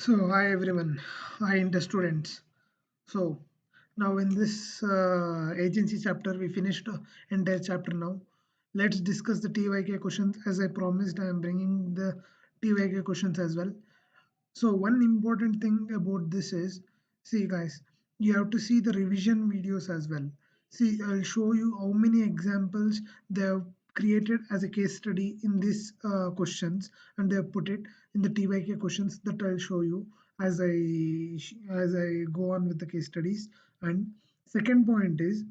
So, hi everyone, hi inter students. So, now in this agency chapter, we finished entire chapter now. Let's discuss the TYK questions. As I promised, I am bringing the TYK questions as well. So, one important thing about this is, see guys, you have to see the revision videos as well. See, I'll show you how many examples they have created as a case study in these questions, and they have put it in the TYK questions that I'll show you as I go on with the case studies. And second point is,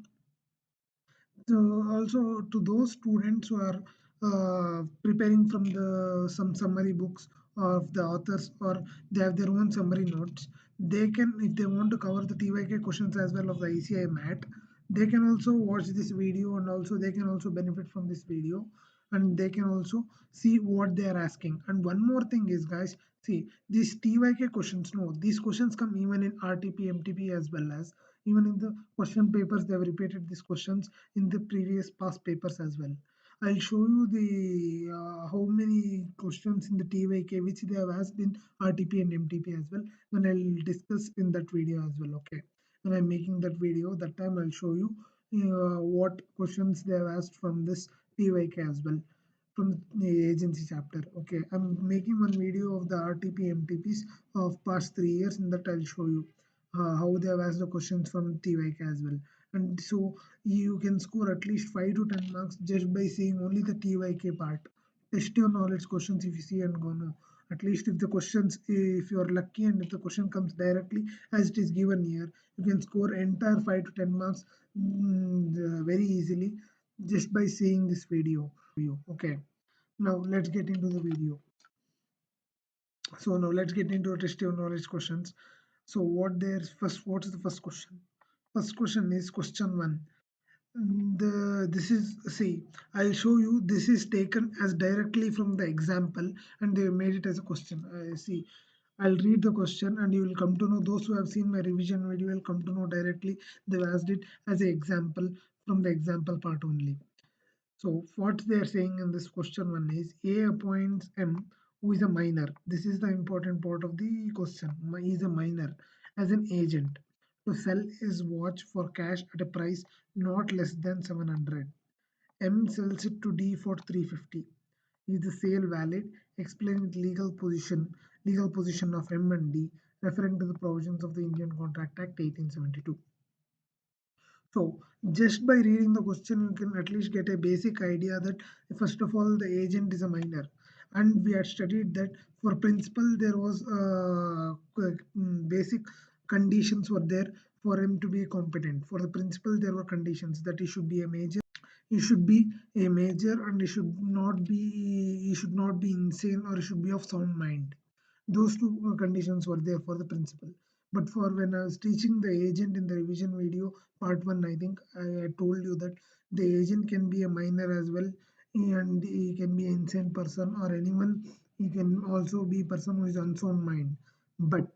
so also to those students who are preparing from the some summary books of the authors, or they have their own summary notes, they can, if they want to cover the TYK questions as well of the ECI mat, they can also watch this video, and also they can also benefit from this video, and they can also see what they are asking. And one more thing is, guys, see these TYK questions, no, these questions come even in RTP MTP as well as even in the question papers. They have repeated these questions in the previous past papers as well. I'll show you the how many questions in the TYK which they have asked in RTP and MTP as well. When I'll discuss in that video as well. Okay. When I'm making that video, that time I'll show you what questions they have asked from this TYK as well, from the agency chapter. Okay, I'm making one video of the RTP MTPs of past 3 years, and that I'll show you how they have asked the questions from TYK as well. And so you can score at least 5 to 10 marks just by seeing only the TYK part. Test your knowledge questions if you see and go no. At least if the questions, if you are lucky and if the question comes directly as it is given here, you can score entire 5 to 10 marks very easily just by seeing this video. Okay, now let's get into the video. So now let's get into test your knowledge questions. So what is the first question? First question is question one. This is, see, I'll show you, this is taken as directly from the example, and they made it as a question. See, I'll read the question and you will come to know, those who have seen my revision video will come to know directly they've asked it as an example from the example part only. So what they are saying in this question one is, A appoints M, who is a minor. This is the important part of the question. He is a minor as an agent to sell his watch for cash at a price not less than 700. M sells it to D for 350. Is the sale valid? Explain the legal position of M and D, referring to the provisions of the Indian Contract Act 1872. So just by reading the question, you can at least get a basic idea that first of all, the agent is a minor. And we had studied that for principal, there was basic conditions were there for him to be competent. For the principal, there were conditions that he should be a major, and he should not be insane, or he should be of sound mind. Those two conditions were there for the principal. But for when I was teaching the agent in the revision video part 1, I think I told you that the agent can be a minor as well, and he can be an insane person or anyone. He can also be person who is unsound mind. But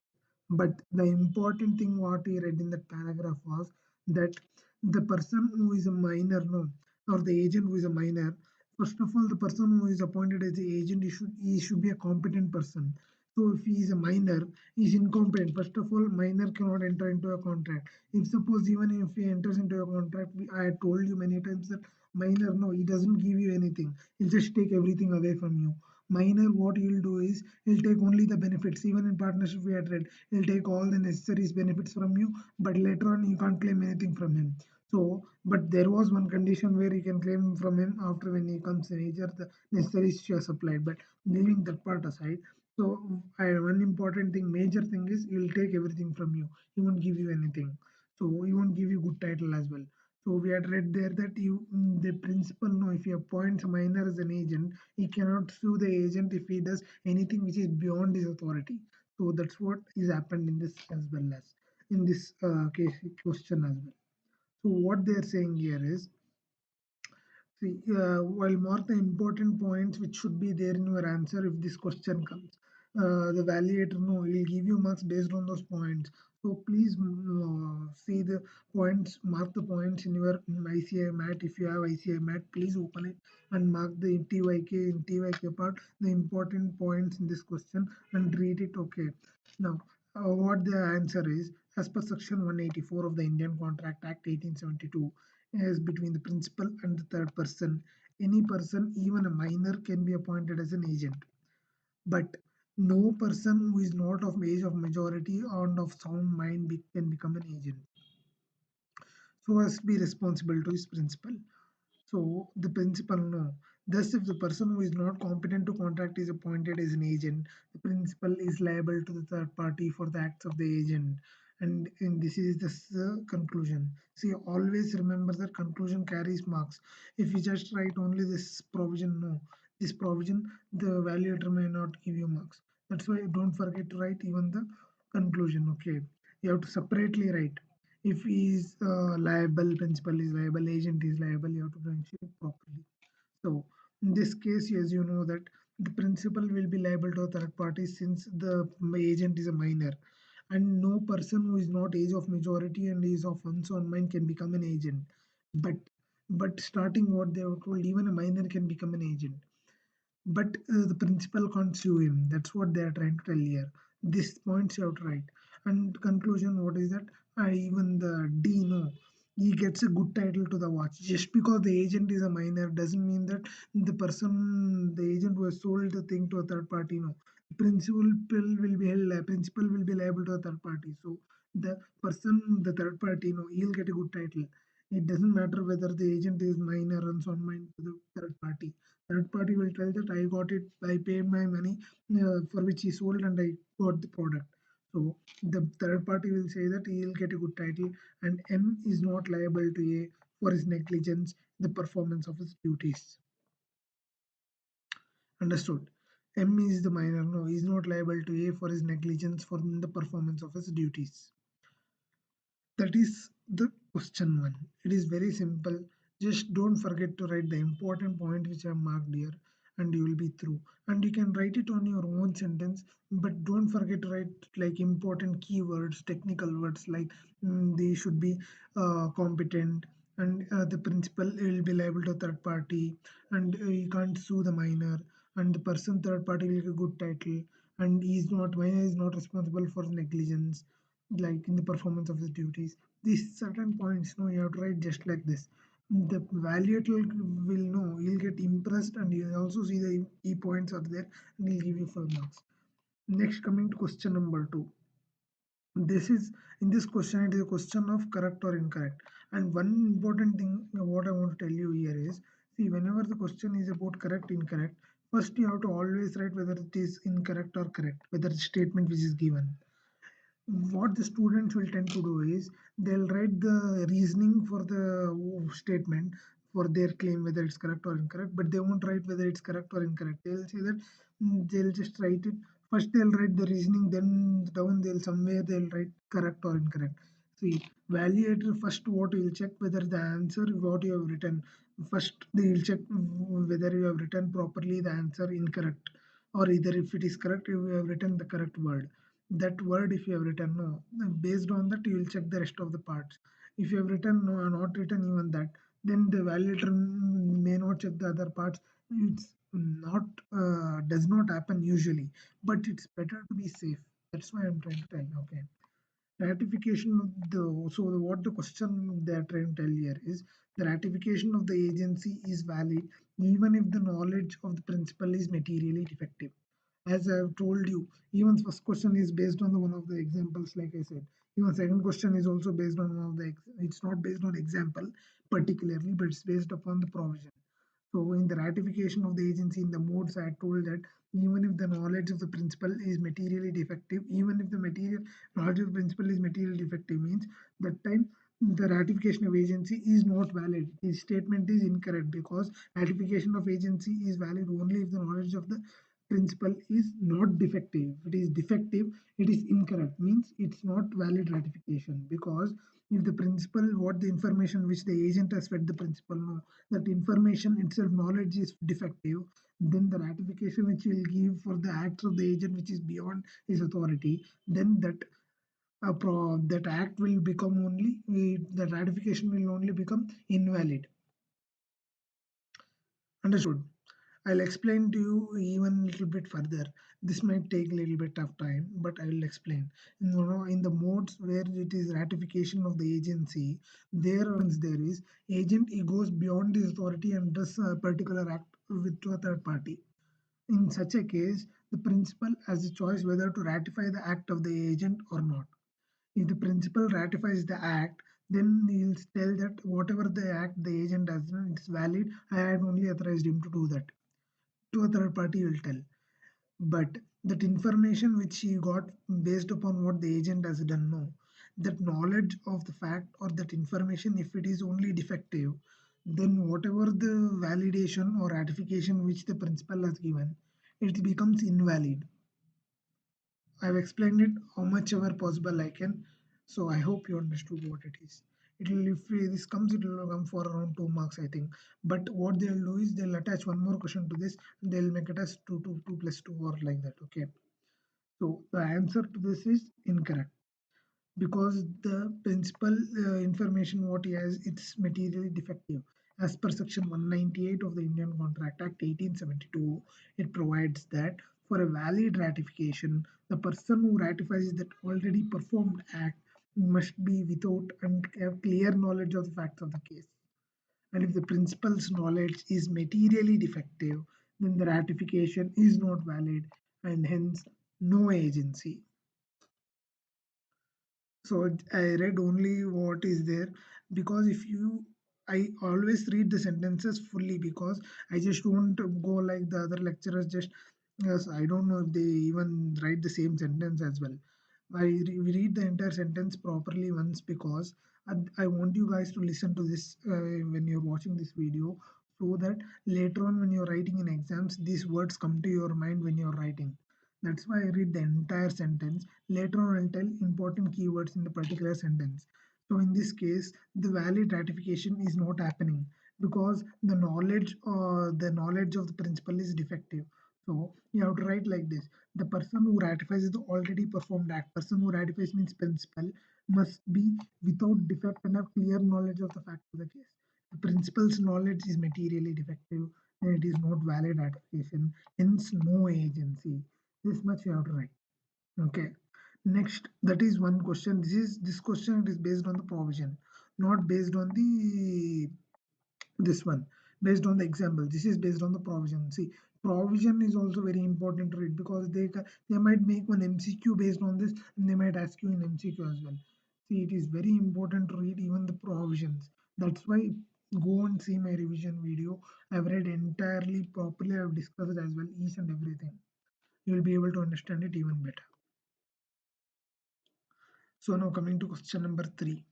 but the important thing what he read in that paragraph was that the person who is a minor, no, or the agent who is a minor, first of all, the person who is appointed as the agent, he should be a competent person. So if he is a minor, he is incompetent. First of all, minor cannot enter into a contract. If suppose even if he enters into a contract, I had told you many times that minor, no, he doesn't give you anything. He'll just take everything away from you. Minor, what he'll do is he'll take only the benefits. Even in partnership, we had read, he'll take all the necessary benefits from you, but later on you can't claim anything from him. So, but there was one condition where you can claim from him after when he comes major, the necessary share supplied. But leaving that part aside, so one important thing, major thing is he will take everything from you. He won't give you anything. So he won't give you good title as well. So we had read there that the principal, no, if he appoints a minor as an agent, he cannot sue the agent if he does anything which is beyond his authority. So that's what is happened in this as well as in this case question as well. So what they are saying here is, see, while mark the important points which should be there in your answer if this question comes. The validator, no, he'll give you marks based on those points. So please see the points, mark the points in your ICI mat. If you have ICI mat, please open it and mark the TYK part, the important points in this question, and read it. Okay. Now, what the answer is, as per section 184 of the Indian Contract Act 1872, is between the principal and the third person. Any person, even a minor, can be appointed as an agent. But no person who is not of age of majority and of sound mind can become an agent. So as to be responsible to his principal. So the principal no. Thus, if the person who is not competent to contract is appointed as an agent, the principal is liable to the third party for the acts of the agent. And this is the conclusion. See, always remember that conclusion carries marks. If you just write only this provision, no, this provision, the evaluator may not give you marks. That's why don't forget to write even the conclusion. Okay, you have to separately write. If he is liable, principal is liable, agent is liable, you have to mention it properly. So in this case, as you know that the principal will be liable to a third party since the agent is a minor, and no person who is not age of majority and is of unsound mind can become an agent. But starting what they have told, even a minor can become an agent. But the principal can't sue him. That's what they are trying to tell here. This points out right. And conclusion, what is that? Even the D, no, he gets a good title to the watch. Just because the agent is a minor doesn't mean that the agent who has sold the thing to a third party, no. Principal will be held, principal will be liable to a third party. So the third party, no, he'll get a good title. It doesn't matter whether the agent is minor or on mind to the third party. Third party will tell that I got it, I paid my money for which he sold and I got the product. So the third party will say that he will get a good title, and M is not liable to A for his negligence in the performance of his duties. Understood? M is the minor, no, he is not liable to A for his negligence for the performance of his duties. That is the question one. It is very simple. Just don't forget to write the important point which I marked here, and you will be through. And you can write it on your own sentence, but don't forget to write like important keywords, technical words like they should be competent, and the principal will be liable to third party, and you can't sue the minor, and the person third party will get a good title, and minor is not responsible for negligence like in the performance of the duties. These certain points, no, you have to write just like this. The evaluator will know, he'll get impressed, and you'll also see the key points are there, and he'll give you full marks. Next, coming to question number 2. This is in this question, it is a question of correct or incorrect. And one important thing what I want to tell you here is, see, whenever the question is about correct, incorrect, first you have to always write whether it is incorrect or correct, whether the statement which is given. What the students will tend to do is they'll write the reasoning for the statement for their claim whether it's correct or incorrect, but they won't write whether it's correct or incorrect. They'll say that they'll just write it first, they'll write the reasoning, then down they'll somewhere they'll write correct or incorrect. See, evaluator first what will check whether the answer what you have written, first they will check whether you have written properly the answer incorrect, or either if it is correct you have written the correct word. That word if you have written no, based on that you will check the rest of the parts. If you have written no or not written even that, then the validator may not check the other parts. It's not does not happen usually, but it's better to be safe. That's why I'm trying to tell. Okay, ratification of the, so what the question they are trying to tell here is the ratification of the agency is valid even if the knowledge of the principal is materially defective. As I have told you, even first question is based on the one of the examples, like I said. Even second question is also based on one of the, it's not based on example particularly, but it's based upon the provision. So in the ratification of the agency in the modes, I told that even if the knowledge of the principal is materially defective, even if the material knowledge of the principal is materially defective, means that time the ratification of agency is not valid. His statement is incorrect because ratification of agency is valid only if the knowledge of the principal is not defective. If it is defective, it is incorrect. Means it's not valid ratification because if the principal, what the information which the agent has fed the principal, no, that information itself knowledge is defective, then the ratification which he will give for the acts of the agent which is beyond his authority, then that act will become only the ratification will only become invalid. Understood. I'll explain to you even a little bit further. This might take a little bit of time, but I will explain. In the modes where it is ratification of the agency, there once there is agent, he goes beyond his authority and does a particular act with to a third party. In such a case, the principal has a choice whether to ratify the act of the agent or not. If the principal ratifies the act, then he'll tell that whatever the act the agent has done, it's valid. I had only authorized him to do that. To a third party, will tell. But that information which he got based upon what the agent has done, no. That knowledge of the fact or that information, if it is only defective, then whatever the validation or ratification which the principal has given, it becomes invalid. I've explained it how much ever possible I can. So I hope you understood what it is. It will if this comes, it will come for around 2 marks, I think. But what they'll do is they'll attach one more question to this. And they'll make it as 2 plus 2 or like that. Okay. So the answer to this is incorrect because the principal information what he has it's materially defective. As per section 198 of the Indian Contract Act 1872, it provides that for a valid ratification, the person who ratifies that already performed act must be without and have clear knowledge of the facts of the case. And if the principal's knowledge is materially defective, then the ratification is not valid and hence no agency. So I read only what is there because if you I always read the sentences fully because I just don't go like the other lecturers just yes, I don't know if they even write the same sentence as well. We read the entire sentence properly once because I want you guys to listen to this when you're watching this video so that later on when you're writing in exams these words come to your mind when you're writing. That's why I read the entire sentence. Later on, I'll tell important keywords in the particular sentence. So in this case, the valid ratification is not happening because the knowledge of the principal is defective. So you have to write like this: the person who ratifies is the already performed act. Person who ratifies means principal must be without defect and have clear knowledge of the fact of the case. The principal's knowledge is materially defective, and it is not valid ratification. Hence, no agency. This much you have to write. Okay. Next, that is one question. This question is based on the provision, not based on the this one. Based on the example. This is based on the provision. See, provision is also very important to read because they might make one MCQ based on this, and they might ask you in MCQ as well. See, it is very important to read even the provisions. That's why go and see my revision video. I've read entirely properly. I've discussed as well each and everything. You will be able to understand it even better. So now coming to question number 3.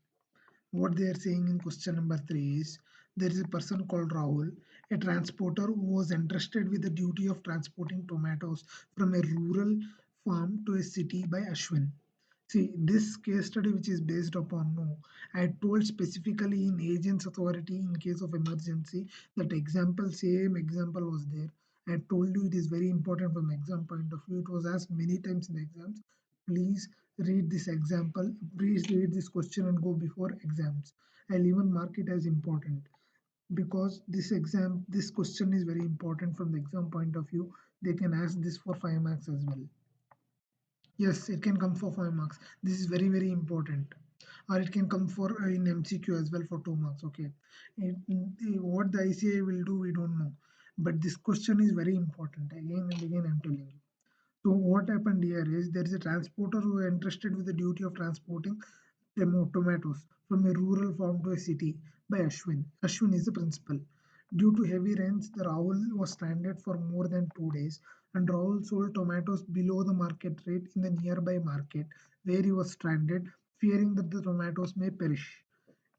What they are saying in question number 3 is there is a person called Rahul, a transporter who was entrusted with the duty of transporting tomatoes from a rural farm to a city by Ashwin. See, this case study which is based upon no, I told specifically in agent's authority in case of emergency that same example was there. I told you it is very important from exam point of view. It was asked many times in the exams. Please read this example. Please read this question and go before exams. I'll even mark it as important because this question is very important from the exam point of view. They can ask this for 5 marks as well. Yes, it can come for 5 marks. This is very, very important. Or it can come for in MCQ as well for 2 marks. Okay. What the ICI will do, we don't know. But this question is very important. Again and again, I'm telling you. So what happened here is there is a transporter who is entrusted with the duty of transporting tomatoes from a rural farm to a city by Ashwin. Ashwin is the principal. Due to heavy rains, the Rahul was stranded for more than 2 days, and Rahul sold tomatoes below the market rate in the nearby market where he was stranded, fearing that the tomatoes may perish.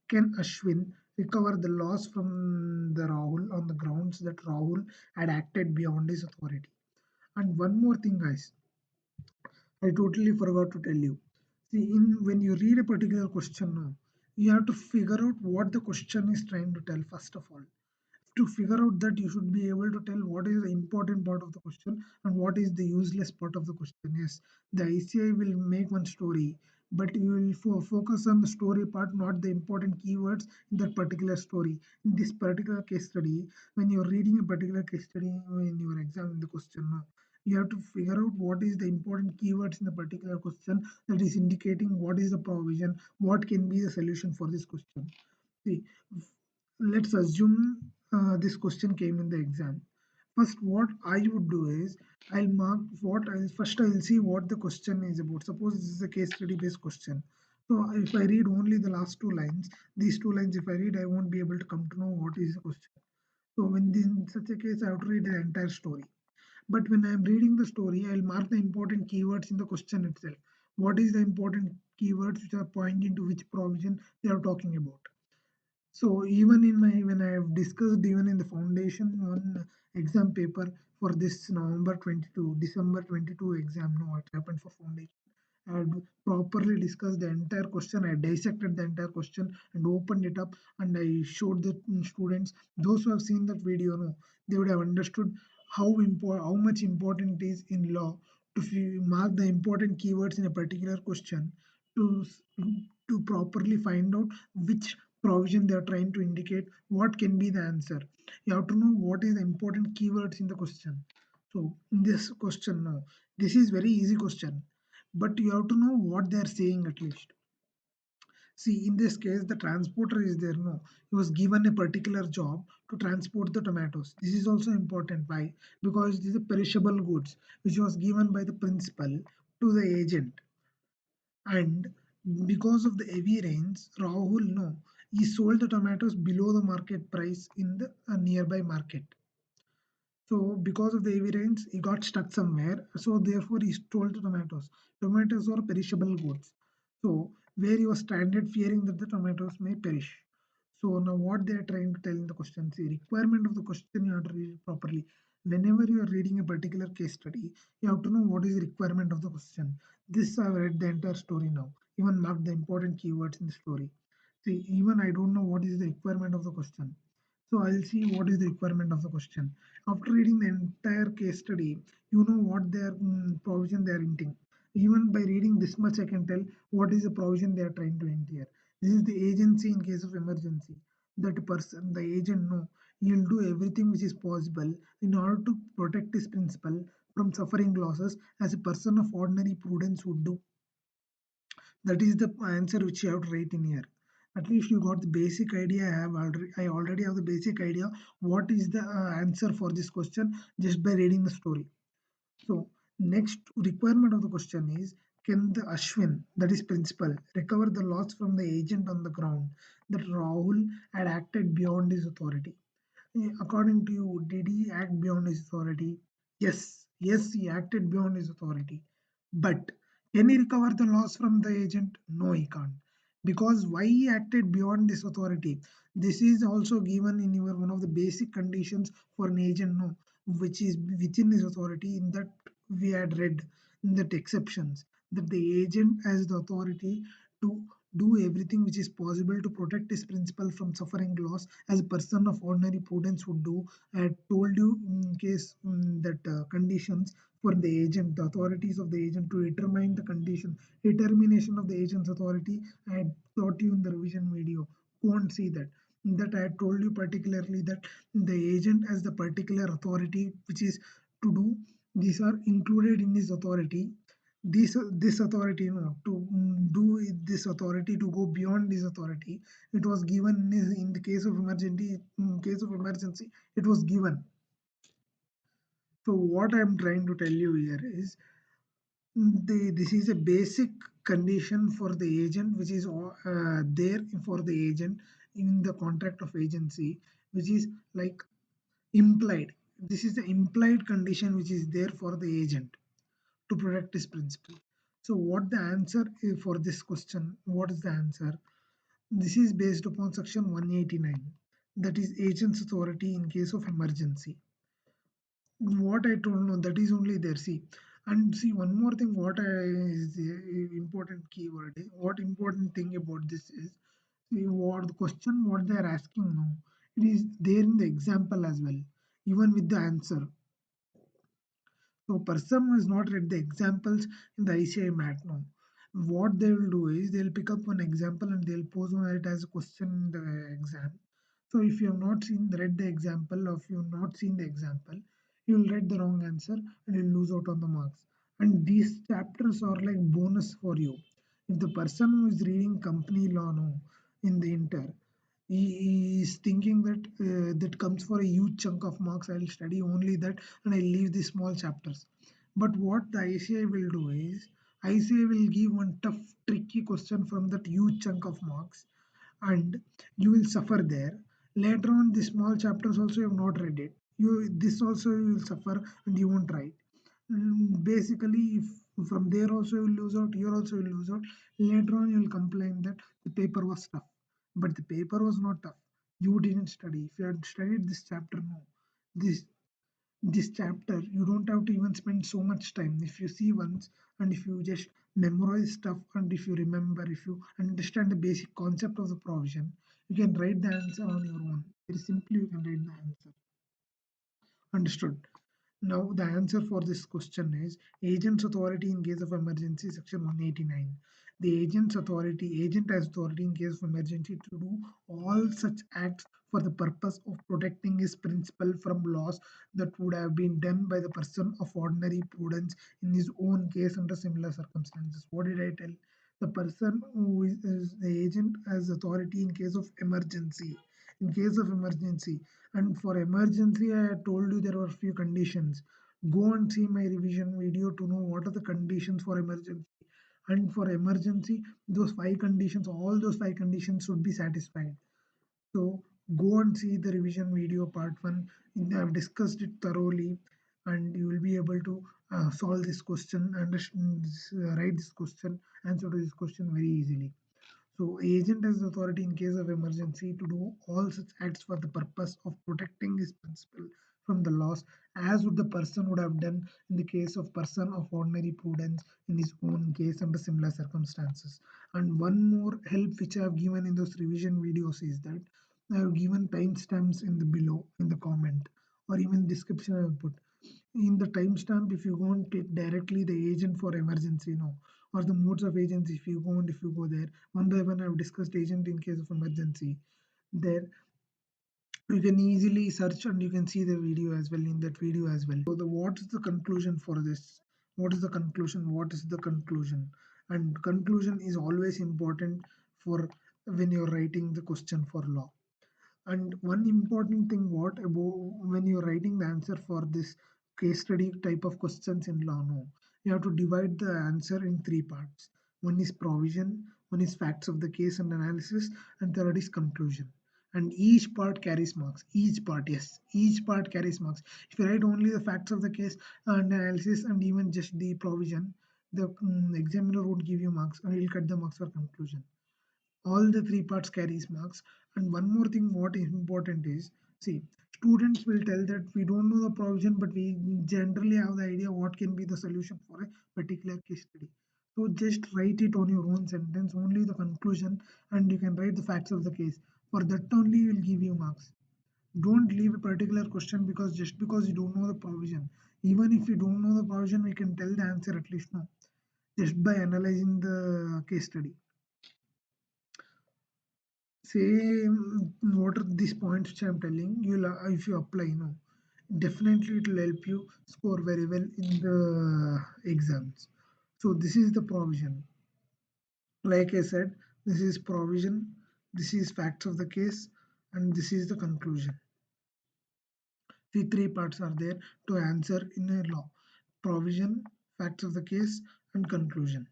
Can Ashwin recover the loss from the Rahul on the grounds that Rahul had acted beyond his authority? And one more thing, guys, I totally forgot to tell you. See, in when you read a particular question now, you have to figure out what the question is trying to tell first of all. To figure out that, you should be able to tell what is the important part of the question and what is the useless part of the question. Yes, the ICI will make one story, but you will focus on the story part, not the important keywords in that particular story. In this particular case study, when you're reading a particular case study, when you are examining the question, no, you have to figure out what is the important keywords in the particular question that is indicating what is the provision, what can be the solution for this question. See, let's assume this question came in the exam. First, what I would do is I'll mark what I'll first I'll see what the question is about. Suppose this is a case study based question. So if I read only the last two lines, these two lines, if I read, I won't be able to come to know what is the question. So in such a case, I have to read the entire story. But when I'm reading the story, I'll mark the important keywords in the question itself. What is the important keywords which are pointing to which provision they are talking about? So even in my when I have discussed even in the foundation one exam paper for this November 22, December 22 exam, no, what happened for foundation. I had properly discussed the entire question. I dissected the entire question and opened it up, and I showed the students. Those who have seen that video, no, they would have understood how much important it is in law to mark the important keywords in a particular question to to properly find out which provision they are trying to indicate, what can be the answer. You have to know what is the important keywords in the question. So in this question, no, this is very easy question, but you have to know what they are saying at least. See, in this case, the transporter is there. No, he was given a particular job to transport the tomatoes. This is also important. Why? Because these are perishable goods, which was given by the principal to the agent. And because of the heavy rains, Rahul, no, he sold the tomatoes below the market price in the nearby market. So because of the heavy rains, he got stuck somewhere. So therefore, he stole the tomatoes. Tomatoes are perishable goods. So where he was stranded, fearing that the tomatoes may perish. So now what they are trying to tell in the question, see, requirement of the question you have to read it properly. Whenever you are reading a particular case study, you have to know what is the requirement of the question. This I've read the entire story now. Even mark the important keywords in the story. See, even I don't know what is the requirement of the question. So I'll see what is the requirement of the question. After reading the entire case study, you know what their provision they are hinting. Even by reading this much, I can tell what is the provision they are trying to hint here. This is the agency in case of emergency. That person, the agent, know he'll do everything which is possible in order to protect his principal from suffering losses as a person of ordinary prudence would do. That is the answer which you have to write in here. At least you got the basic idea. I already have the basic idea what is the answer for this question just by reading the story. So next requirement of the question is, can the Ashwin, that is principal, recover the loss from the agent on the ground that Rahul had acted beyond his authority? According to you, did he act beyond his authority? Yes, he acted beyond his authority. But can he recover the loss from the agent? No, he can't. Because why he acted beyond this authority? This is also given in your one of the basic conditions for an agent, no, which is within his authority. In that we had read in that exceptions that the agent has the authority to do everything which is possible to protect his principal from suffering loss as a person of ordinary prudence would do. I had told you in case that conditions for the agent, the authorities of the agent to determine the condition, determination of the agent's authority. I had taught you in the revision video. Go and see that. That I had told you particularly that the agent has the particular authority which is to do. These are included in his authority. This authority, to do this authority to go beyond this authority, it was given in the case of emergency it was given. So what I'm trying to tell you here is this is a basic condition for the agent which is there for the agent in the contract of agency, which is like implied. This is the implied condition which is there for the agent to protect his principle. So what the answer is for this question? What is the answer? This is based upon section 189, that is agent's authority in case of emergency. What I told, no, that is only there. See, and see one more thing. What is the important keyword? What important thing about this is, see what the question what they are asking now. It is there in the example as well, even with the answer. So person who has not read the examples in the ICI mat now, what they will do is they'll pick up one example and they'll pose on it as a question in the exam. So if you have not read the example, or if you have not seen the example, you will read the wrong answer and you'll lose out on the marks. And these chapters are like bonus for you. If the person who is reading company law now in the inter, he is thinking that that comes for a huge chunk of marks. I'll study only that and I'll leave the small chapters. But what the ICI will do is ICI will give one tough, tricky question from that huge chunk of marks, and you will suffer there. Later on, the small chapters also you have not read it. You this also you will suffer and you won't write. Basically, if from there also you will lose out, here also you will lose out. Later on, you will complain that the paper was tough, but the paper was not tough. You didn't study. If you had studied this chapter, no, this this chapter you don't have to even spend so much time. If you see once and if you just memorize stuff and if you remember, if you understand the basic concept of the provision, you can write the answer on your own. Very simply, you can write the answer. Understood. Now, the answer for this question is agent's authority in case of emergency, section 189. The agent has authority in case of emergency to do all such acts for the purpose of protecting his principal from loss that would have been done by the person of ordinary prudence in his own case under similar circumstances. What did I tell? The person who is the agent has authority in case of emergency. In case of emergency, and for emergency, I had told you there were few conditions. Go and see my revision video to know what are the conditions for emergency. And for emergency, those five conditions, all those five conditions should be satisfied. So go and see the revision video part one. I've discussed it thoroughly, and you will be able to solve this question, understand, write this question, answer to this question very easily. So, agent has authority in case of emergency to do all such acts for the purpose of protecting his principal from the loss, as would the person would have done in the case of person of ordinary prudence in his own case under similar circumstances. And one more help which I have given in those revision videos is that I have given timestamps in the below in the comment or even description I have put. In the timestamp, if you go and click directly the agent for emergency, no, or the modes of agency, if you go and if you go there, one by one, I've discussed agent in case of emergency. There, you can easily search and you can see the video as well in that video as well. So, the what is the conclusion for this? What is the conclusion? What is the conclusion? And conclusion is always important for when you're writing the question for law. And one important thing, what about when you're writing the answer for this case study type of questions in law? No, you have to divide the answer in three parts. One is provision, one is facts of the case and analysis, and third is conclusion. And each part carries marks. Each part, yes, each part carries marks. If you write only the facts of the case and analysis and even just the provision, the examiner would give you marks and he'll cut the marks for conclusion. All the three parts carries marks. And one more thing what is important is, see, students will tell that we don't know the provision but we generally have the idea what can be the solution for a particular case study. So just write it on your own sentence, only the conclusion, and you can write the facts of the case. For that only will give you marks. Don't leave a particular question because just because you don't know the provision. Even if you don't know the provision, we can tell the answer at least now, just by analyzing the case study. Same, what are these points which I'm telling you? If you apply, no, definitely it will help you score very well in the exams. So this is the provision. Like I said, this is provision, this is facts of the case, and this is the conclusion. The three parts are there to answer in a law: provision, facts of the case, and conclusion.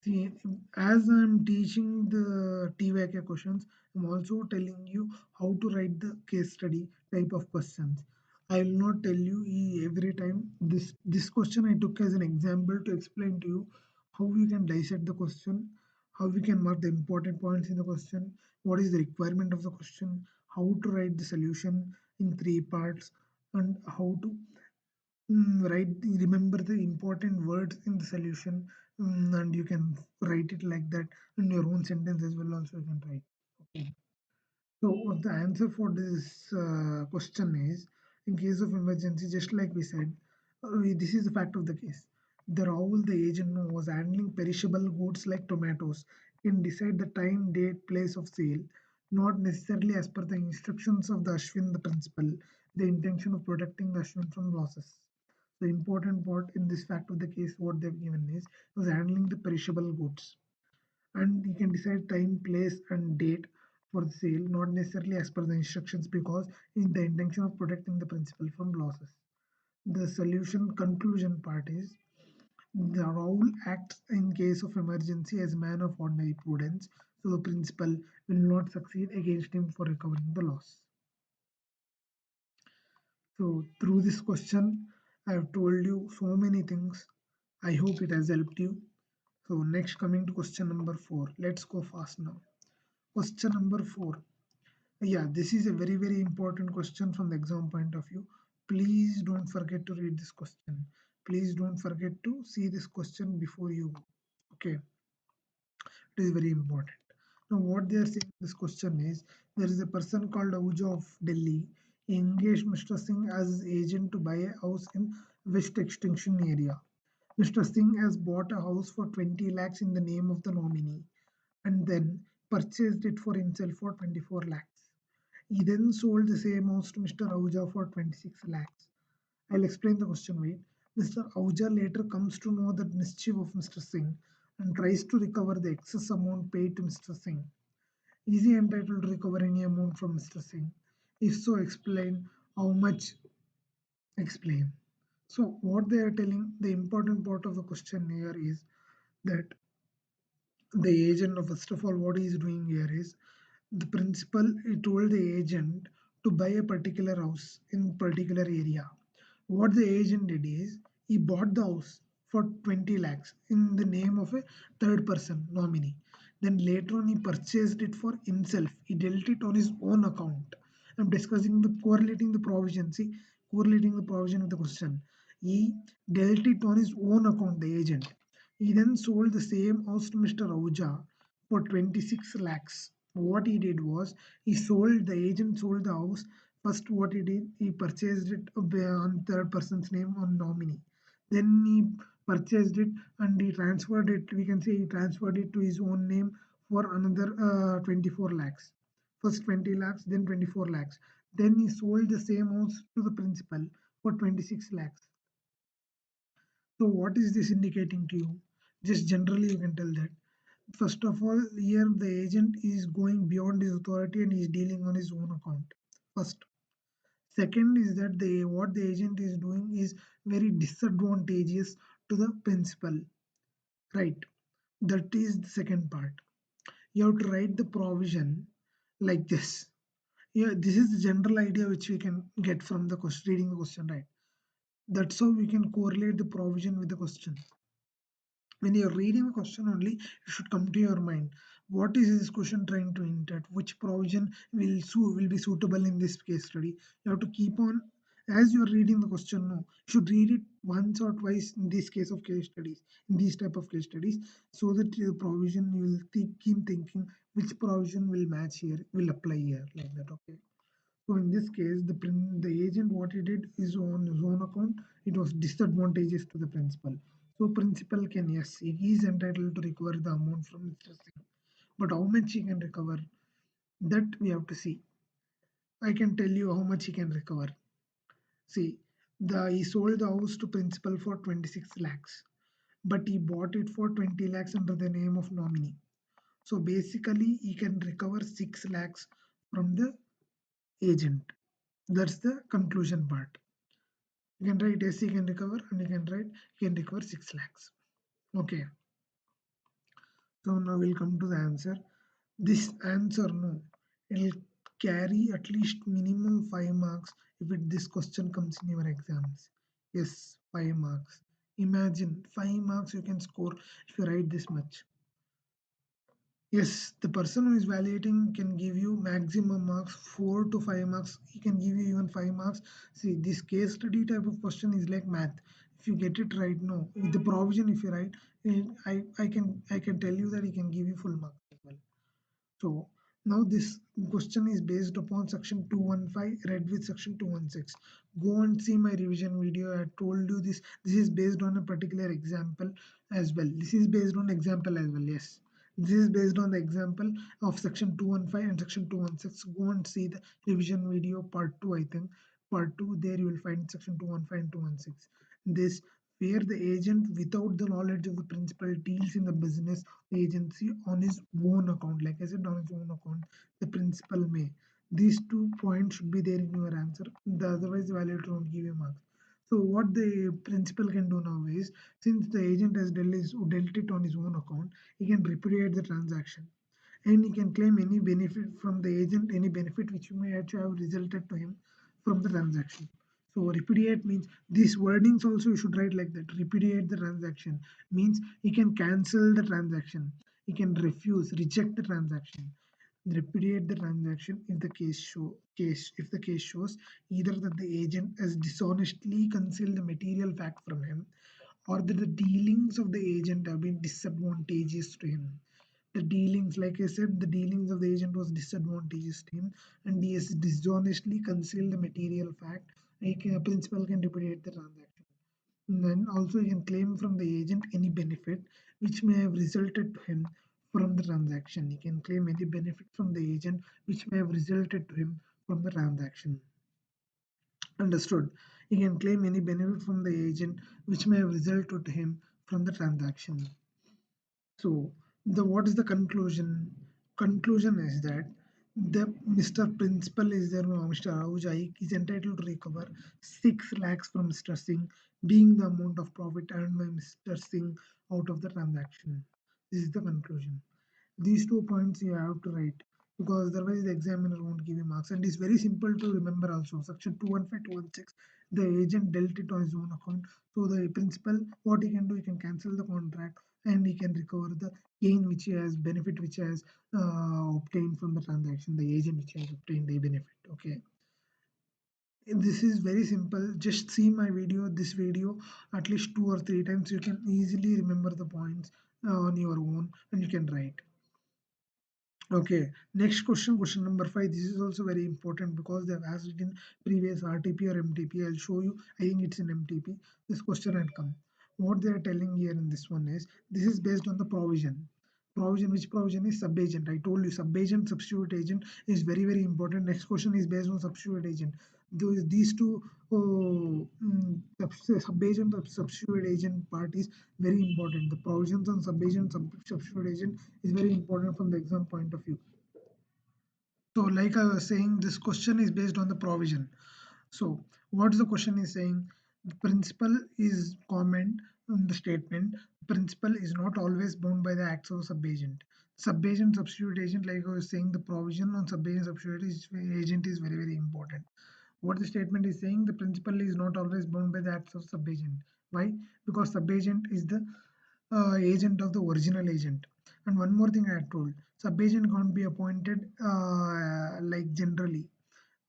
See, as I'm teaching the TYK questions, I'm also telling you how to write the case study type of questions. I will not tell you every time. This question I took as an example to explain to you how we can dissect the question, how we can mark the important points in the question, what is the requirement of the question, how to write the solution in three parts, and how to write remember the important words in the solution, and you can write it like that in your own sentence as well also you can write. Okay. So the answer for this question is, in case of emergency, just like we said, this is the fact of the case. The Rahul, the agent, no, was handling perishable goods like tomatoes, can decide the time, date, place of sale, not necessarily as per the instructions of the Ashwin, the principal, the intention of protecting the Ashwin from losses. The important part in this fact of the case, what they've given is, was handling the perishable goods, and you can decide time, place, and date for the sale, not necessarily as per the instructions, because in the intention of protecting the principal from losses. The solution conclusion part is, the rule acts in case of emergency as a man of ordinary prudence, so the principal will not succeed against him for recovering the loss. So through this question, I have told you so many things. I hope it has helped you. So next, coming to question number 4. Let's go fast now. Question number 4. Yeah, this is a very, very important question from the exam point of view. Please don't forget to read this question. Please don't forget to see this question before you go. Okay, it is very important. Now, what they are saying in this question is, there is a person called Ahuja of Delhi. He engaged Mr. Singh as his agent to buy a house in West Extension area. Mr. Singh has bought a house for 20 lakhs in the name of the nominee and then purchased it for himself for 24 lakhs. He then sold the same house to Mr. Ahuja for 26 lakhs. I'll explain the question. Wait. Mr. Ahuja later comes to know the mischief of Mr. Singh and tries to recover the excess amount paid to Mr. Singh. Is he entitled to recover any amount from Mr. Singh? If so, explain how much. Explain. So, what they are telling, the important part of the question here is that the agent, first of all, what he is doing here is, the principal he told the agent to buy a particular house in particular area. What the agent did is, he bought the house for 20 lakhs in the name of a third person nominee. Then later on he purchased it for himself. He dealt it on his own account. I'm discussing the correlating the provision. See, correlating the provision with the question. He dealt it on his own account, the agent. He then sold the same house to Mr. Ahuja for 26 lakhs. What he did was, the agent sold the house. First, what he did, he purchased it on third person's name on nominee. Then he purchased it and he transferred it. We can say he transferred it to his own name for another 24 lakhs. First 20 lakhs, then 24 lakhs. Then he sold the same house to the principal for 26 lakhs. So what is this indicating to you? Just generally you can tell that. First of all, here the agent is going beyond his authority and is dealing on his own account. First. Second is that what the agent is doing is very disadvantageous to the principal. Right. That is the second part. You have to write the provision like this. Yeah, this is the general idea which we can get from the question, reading the question, right? That's how we can correlate the provision with the question. When you're reading the question only, it should come to your mind. What is this question trying to hint at? Which provision will be suitable in this case study? You have to keep on, as you're reading the question. No, you should read it once or twice in this case of case studies, in these type of case studies, so that the provision you will keep thinking which provision will match here, will apply here, like that. Okay. So in this case, the agent, what he did is on his own account, it was disadvantageous to the principal. So principal can, yes, he is entitled to recover the amount from Mr. Singh. But how much he can recover, that we have to see. I can tell you how much he can recover. See, he sold the house to principal for 26 lakhs, but he bought it for 20 lakhs under the name of nominee. So basically, he can recover 6 lakhs from the agent. That's the conclusion part. You can write yes, he can recover, and you can write he can recover 6 lakhs. Okay. So now we'll come to the answer. This answer, no, it'll carry at least minimum 5 marks if this question comes in your exams. Yes, 5 marks. Imagine 5 marks you can score if you write this much. Yes, the person who is evaluating can give you maximum marks, 4 to 5 marks. He can give you even 5 marks. See, this case study type of question is like math. If you get it right, no. With the provision, if you write, I can tell you that he can give you full marks as well. So Now this question is based upon section 215 read with section 216. Go and see my revision video. I told you this. This is based on a particular example as well. This is based on example as well. Yes. This is based on the example of section 215 and section 216. Go and see the revision video part 2, I think. Part 2, there you will find section 215 and 216. This where the agent without the knowledge of the principal deals in the business agency on his own account. Like I said, on his own account, the principal may. These 2 points should be there in your answer. Otherwise, the evaluator won't give you marks. So what the principal can do now is, since the agent has dealt it on his own account, he can repudiate the transaction, and he can claim any benefit from the agent, any benefit which may actually have resulted to him from the transaction. So repudiate means these wordings also you should write like that. Repudiate the transaction means he can cancel the transaction, he can refuse, reject the transaction. Repudiate the transaction if the case shows either that the agent has dishonestly concealed the material fact from him, or that the dealings of the agent have been disadvantageous to him. The dealings, like I said, the dealings of the agent was disadvantageous to him, and he has dishonestly concealed the material fact. A principal can repudiate the transaction. And then also he can claim from the agent any benefit which may have resulted to him from the transaction. He can claim any benefit from the agent which may have resulted to him from the transaction. Understood. He can claim any benefit from the agent which may have resulted to him from the transaction. So the what is the conclusion? Conclusion is that the Mr. Principal is there, no, Mr. Ahuja is entitled to recover 6 lakhs from Mr. Singh, being the amount of profit earned by Mr. Singh out of the transaction. This is the conclusion. These 2 points you have to write, because otherwise the examiner won't give you marks. And it's very simple to remember also. Section 215, 216, the agent dealt it on his own account. So the principal, what he can do, he can cancel the contract and he can recover the gain which he has, benefit which he has obtained from the transaction, the agent which has obtained the benefit. Okay. This is very simple. Just see my video, this video, at least 2 or 3 times. You can easily remember the points on your own and you can write. Okay, next question, question number 5. This is also very important because they have asked it in previous RTP or MTP. I'll show you. I think it's in MTP. This question had come. What they are telling here in this one is this is based on the provision. Provision, which provision is subagent? I told you subagent, substitute agent is very, very important. Next question is based on substitute agent. These two subagent or substitute agent part is very important. The provisions on subagent, substitute agent is very important from the exam point of view. So like I was saying, this question is based on the provision. So what the question is saying, the principal is comment on the statement, principal is not always bound by the acts of subagent. Subagent, substitute agent, like I was saying, the provision on subagent, substitute agent is very, very important. What the statement is saying, the principal is not always bound by the acts of subagent. Why? Because subagent is the agent of the original agent. And one more thing I had told, subagent can't be appointed like generally.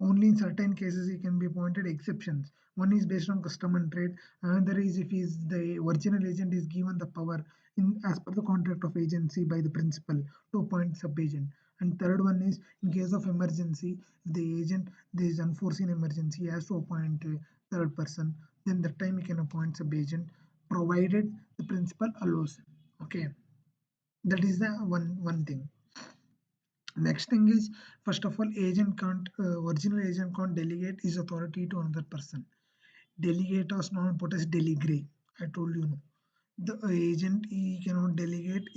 Only in certain cases he can be appointed exceptions. One is based on custom and trade. Another is if the original agent is given the power in as per the contract of agency by the principal to appoint sub-agent. And third one is in case of emergency, if the agent there is unforeseen emergency, he has to appoint a third person. Then that time he can appoint sub-agent, provided the principal allows. Okay, that is the one thing. Next thing is, first of all, agent can't original agent can't delegate his authority to another person. Delegators non potest delegre. I told you no. The agent he cannot delegate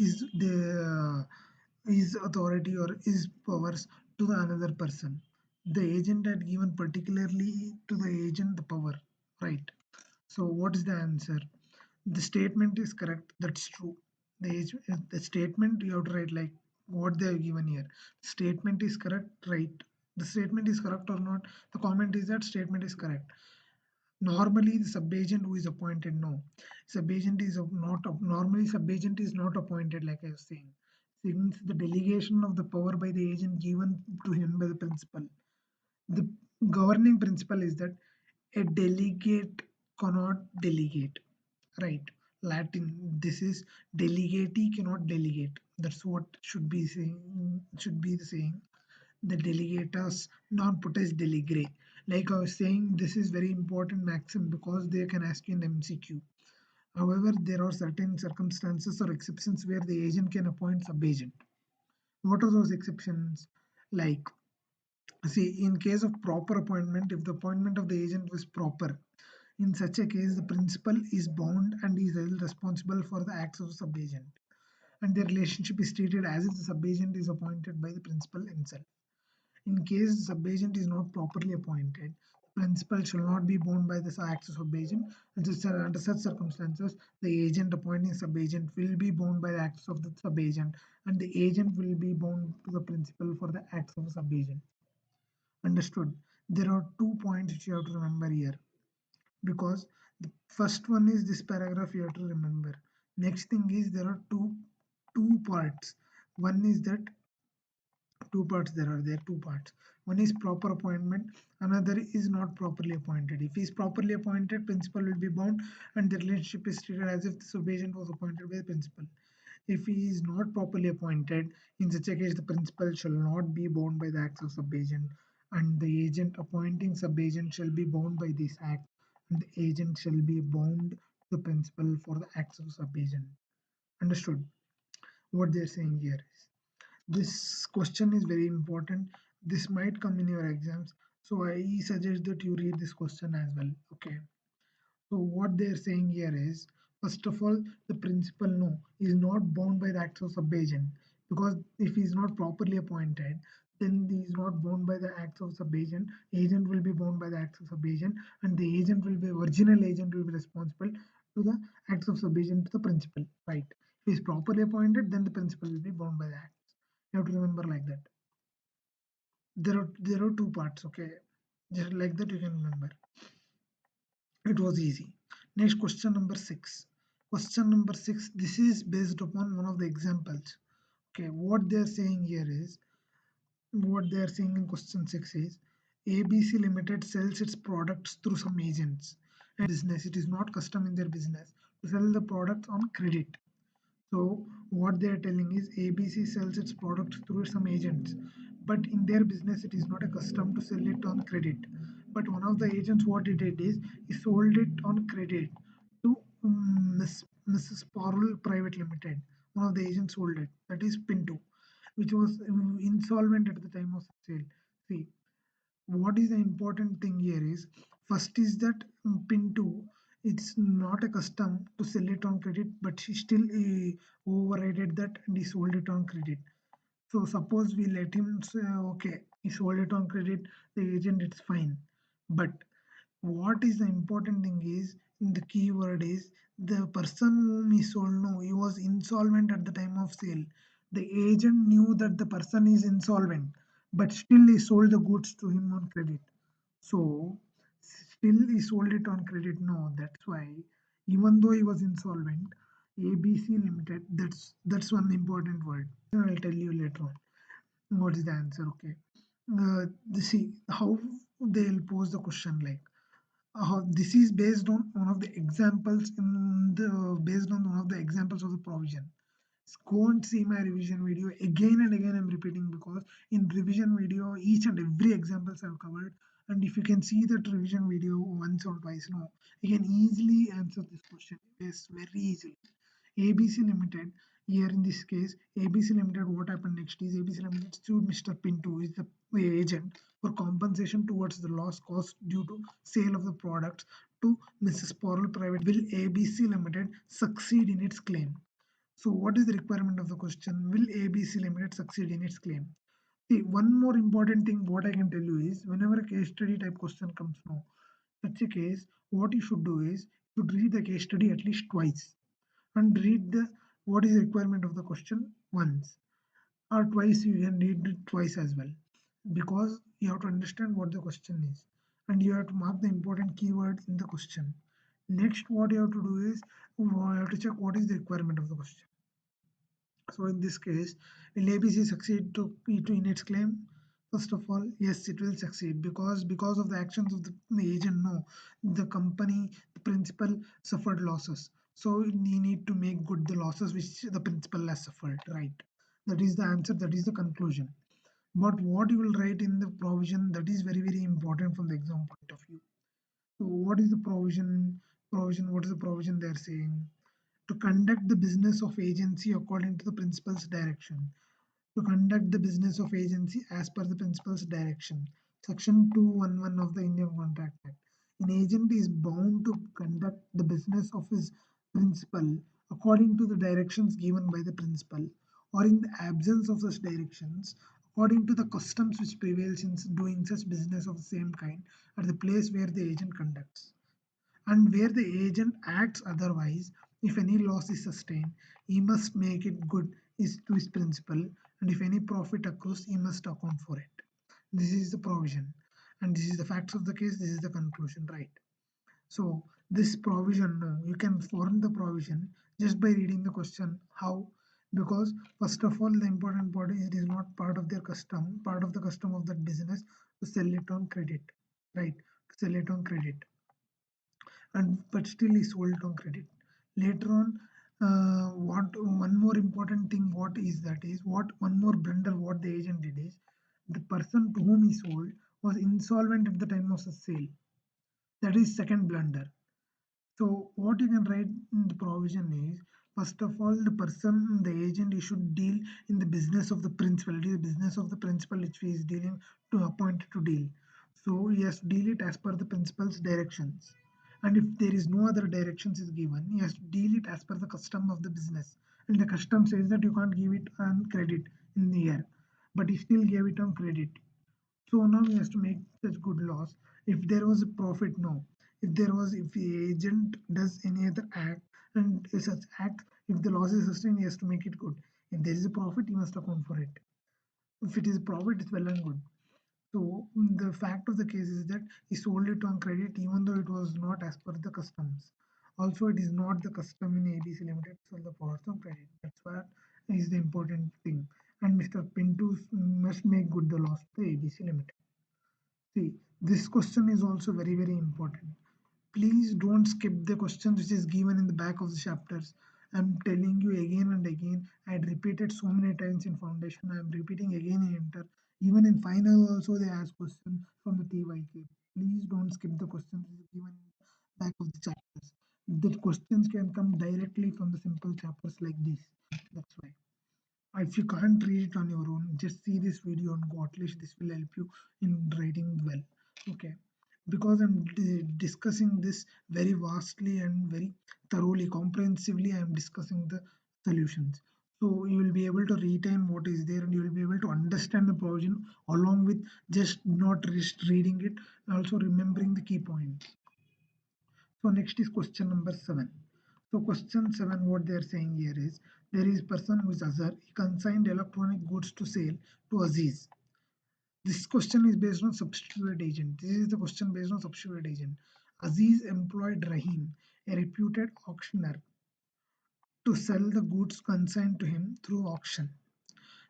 his authority or his powers to the another person. The agent had given particularly to the agent the power, right? So what is the answer? The statement is correct. That's true. The statement you have to write like what they have given here. Statement is correct, right? The statement is correct or not? The comment is that statement is correct. Normally, the subagent who is appointed, no. Subagent is not normally subagent is not appointed, like I was saying. Since the delegation of the power by the agent given to him by the principal. The governing principle is that a delegate cannot delegate, right? Latin, this is delegatee cannot delegate. That's what should be saying, should be the saying. the delegatus non potest delegre. Like I was saying, this is very important maxim because they can ask you in MCQ. However, there are certain circumstances or exceptions where the agent can appoint sub-agent. What are those exceptions? Like, see, in case of proper appointment, if the appointment of the agent was proper, in such a case, the principal is bound and is held responsible for the acts of the sub-agent, and the relationship is treated as if the sub-agent is appointed by the principal himself. In case the sub-agent is not properly appointed, the principal shall not be bound by the acts of sub-agent, and under such circumstances, the agent appointing sub-agent will be bound by the acts of the sub-agent, and the agent will be bound to the principal for the acts of the sub-agent. Understood? There are 2 points which you have to remember here, because the first one is this paragraph you have to remember. Next thing is there are two parts. One is that two parts there are two parts. One is proper appointment, another is not properly appointed. If he is properly appointed, principal will be bound and the relationship is treated as if the sub-agent was appointed by the principal. If he is not properly appointed, in such a case the principal shall not be bound by the acts of sub-agent, and the agent appointing sub-agent shall be bound by this act, and the agent shall be bound to the principal for the acts of sub-agent. Understood? What they're saying here is, this question is very important. This might come in your exams. So I suggest that you read this question as well. Okay. So what they're saying here is, first of all, the principal no is not bound by the acts of sub-agent, because if he is not properly appointed, then he is not bound by the acts of sub-agent. Agent will be bound by the acts of sub-agent, and the agent will be original agent will be responsible to the acts of sub-agent to the principal. Right? If he is properly appointed, then the principal will be bound by the acts. You have to remember like that. There are two parts. Okay, just like that you can remember. It was easy. Next, question number 6. Question number 6, this is based upon one of the examples. Okay, what they are saying here is, what they are saying in question 6 is, ABC Limited sells its products through some agents and business. It is not custom in their business to sell the products on credit. So what they are telling is ABC sells its products through some agents, but in their business it is not a custom to sell it on credit. But one of the agents, what he did is he sold it on credit to Mrs. Parul Private Limited. One of the agents sold it. That is Pinto, which was insolvent at the time of sale. See, what is the important thing here is, first is that Pinto, it's not a custom to sell it on credit, but she still overrated that and he sold it on credit. So suppose we let him say, okay, he sold it on credit, the agent, it's fine. But what is the important thing is, the key word is, the person whom he sold, no, he was insolvent at the time of sale. The agent knew that the person is insolvent, but still he sold the goods to him on credit. So still he sold it on credit. No, that's why, even though he was insolvent, ABC Limited, that's one important word. I'll tell you later on what is the answer. Okay. See how they'll pose the question, like this is based on one of the examples in the based on one of the examples of the provision. Go and see my revision video again and again. I'm repeating because in revision video each and every examples I've covered, and if you can see that revision video once or twice, no, you can easily answer this question. Yes, very easily. ABC Limited, here in this case, ABC Limited, what happened next is ABC Limited sued Mr. Pinto, who is the agent, for compensation towards the loss caused due to sale of the products to Mrs. Porl Private. Will ABC Limited succeed in its claim? So what is the requirement of the question? Will ABC Limited succeed in its claim? See, one more important thing what I can tell you is, whenever a case study type question comes now, such a case, what you should do is, you should read the case study at least twice and read the what is the requirement of the question once, or twice. You can read it twice as well, because you have to understand what the question is and you have to mark the important keywords in the question. Next, what you have to do is, you have to check what is the requirement of the question. So in this case, will ABC succeed to in its claim? First of all, yes, it will succeed, because of the actions of the agent. No, the company, the principal suffered losses. So you need to make good the losses which the principal has suffered. Right. That is the answer. That is the conclusion. But what you will write in the provision, that is very, very important from the exam point of view. So what is the provision? What is the provision they are saying? To conduct the business of agency according to the principal's direction. To conduct the business of agency as per the principal's direction. Section 211 of the Indian Contract Act. An agent is bound to conduct the business of his principal according to the directions given by the principal, or in the absence of such directions, according to the customs which prevails in doing such business of the same kind at the place where the agent conducts. And where the agent acts otherwise, if any loss is sustained, he must make it good is to his principal, and if any profit accrues, he must account for it. This is the provision, and this is the facts of the case. This is the conclusion, right? So this provision, no, you can form the provision just by reading the question. How? Because first of all, the important part is it is not part of their custom, part of the custom of that business to sell it on credit, right? To sell it on credit, and but still is sold on credit. Later on, what one more important thing, what is that is what one more blunder what the agent did is the person to whom he sold was insolvent at the time of the sale. That is second blunder. So what you can write in the provision is, first of all, the person, the agent, he should deal in the business of the principal. It is the business of the principal which he is dealing to appoint to deal. So he has to deal it as per the principal's directions. And if there is no other directions is given, he has to deal it as per the custom of the business. And the custom says that you can't give it on credit in the year, but he still gave it on credit. So now he has to make such good loss. If there was a profit, no. If the agent does any other act and such act, if the loss is sustained, he has to make it good. If there is a profit, he must account for it. If it is a profit, it's well and good. So the fact of the case is that he sold it on credit, even though it was not as per the customs. Also, it is not the custom in ABC Limited to sell the products on credit. That's what is the important thing. And Mr. Pinto must make good the loss to the ABC Limited. See, this question is also very, very important. Please don't skip the questions which is given in the back of the chapters. I'm telling you again and again. I had repeated so many times in foundation. I'm repeating again in inter. Even in final also they ask questions from the TYK. Please don't skip the questions which is given in the back of the chapters. The questions can come directly from the simple chapters like this. That's why. If you can't read it on your own, just see this video and go. At least this will help you in writing well. Okay. Because I'm discussing this very vastly and very thoroughly, comprehensively, I'm discussing the solutions. So you will be able to retain what is there and you will be able to understand the provision along with just not just reading it, also remembering the key points. So next is question number 7. So question 7, what they are saying here is, there is person who is Azhar. He consigned electronic goods to sale to Aziz. This question is based on substitute agent. This is the question based on substitute agent. Aziz employed Rahim, a reputed auctioneer, to sell the goods consigned to him through auction.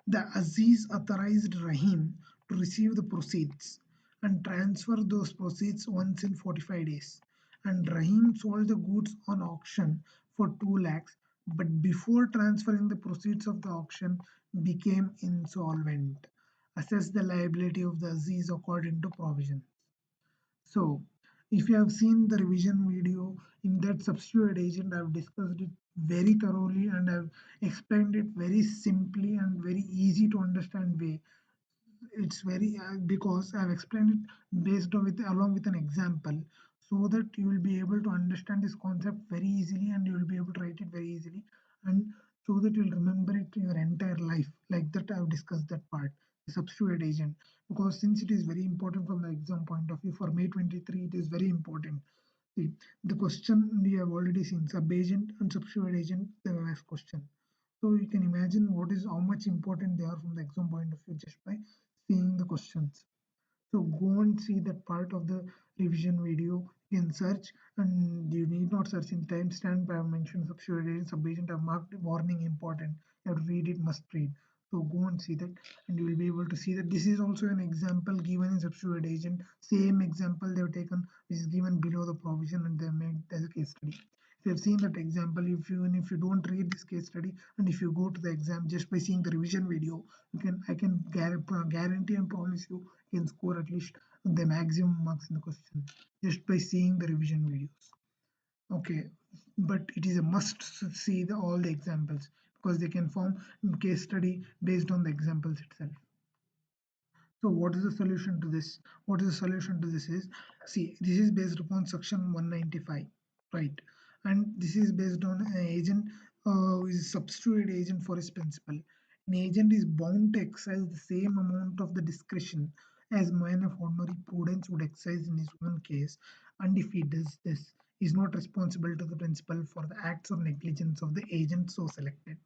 The Aziz authorized Rahim to receive the proceeds and transfer those proceeds once in 45 days. And Rahim sold the goods on auction for 2 lakhs, but before transferring the proceeds of the auction became insolvent. Assess the liability of the Aziz according to provision. So, if you have seen the revision video in that substitute agent, I've discussed it very thoroughly and I've explained it very simply and very easy to understand way. It's very because I've explained it based on with along with an example, so that you will be able to understand this concept very easily and you will be able to write it very easily, and so that you'll remember it your entire life. Like that, I've discussed that part, the substitute agent, because since it is very important from the exam point of view for May 23, it is very important. See, the question we have already seen, sub-agent and substitute agent, the last question. So you can imagine what is how much important they are from the exam point of view just by seeing the questions. So go and see that part of the revision video. You can search and you need not search in timestamp. I have mentioned substitute agent, sub-agent. I have marked warning important. You have to read it, must read. So go and see that and you will be able to see that this is also an example given in substitute agent. Same example they have taken which is given below the provision and they have made as a case study. If you've seen that example, if you even if you don't read this case study and if you go to the exam just by seeing the revision video, you can I can guarantee and promise you can score at least the maximum marks in the question just by seeing the revision videos. Okay, but it is a must to see all the examples because they can form case study based on the examples itself. So what is the solution to this? What is the solution to this is, see, this is based upon section 195, right? And this is based on an agent who is a substituted agent for his principal. An agent is bound to exercise the same amount of the discretion as man of ordinary prudence would exercise in his own case. And if he does this, he is not responsible to the principal for the acts or negligence of the agent so selected.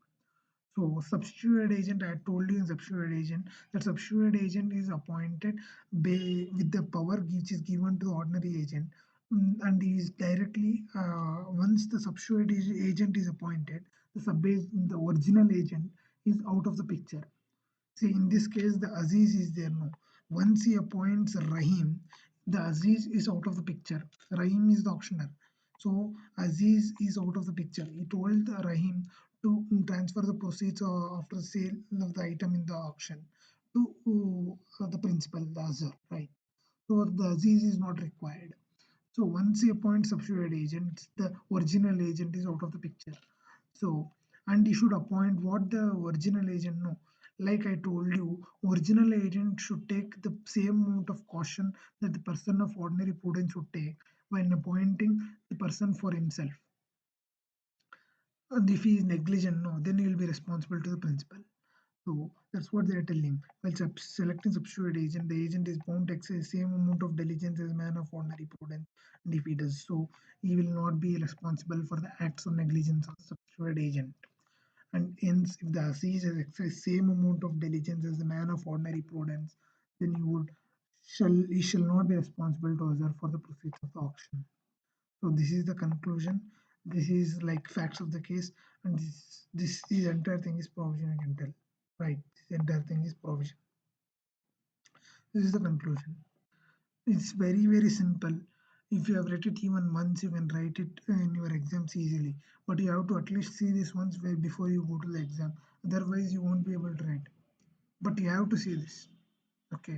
So substituted agent, I told you in substituted agent that substituted agent is appointed with the power which is given to the ordinary agent. And he is directly once the substituted agent is appointed, the original agent is out of the picture. See, in this case, the Aziz is there now. Once he appoints Rahim, the Aziz is out of the picture. Rahim is the auctioneer. So Aziz is out of the picture. He told Rahim to transfer the proceeds after the sale of the item in the auction to the principal, the Azhar, right? So the Aziz is not required. So once he appoints substitute agent, the original agent is out of the picture. So, and he should appoint what the original agent know. Like I told you, original agent should take the same amount of caution that the person of ordinary prudence should take when appointing the person for himself. And if he is negligent, no, then he will be responsible to the principal. So that's what they are telling. While selecting substitute agent, the agent is bound to exercise the same amount of diligence as a man of ordinary prudence. And if he does so, he will not be responsible for the acts or negligence of the substitute agent. And hence, if the Aziz has exercised same amount of diligence as the man of ordinary prudence, then he shall not be responsible to other for the proceeds of the auction. So this is the conclusion. This is like facts of the case, and this entire thing is provision. I can tell, right? This entire thing is provision. This is the conclusion. It's very simple. If you have read it even once, you can write it in your exams easily. But you have to at least see this once before you go to the exam. Otherwise, you won't be able to write. But you have to see this. Okay.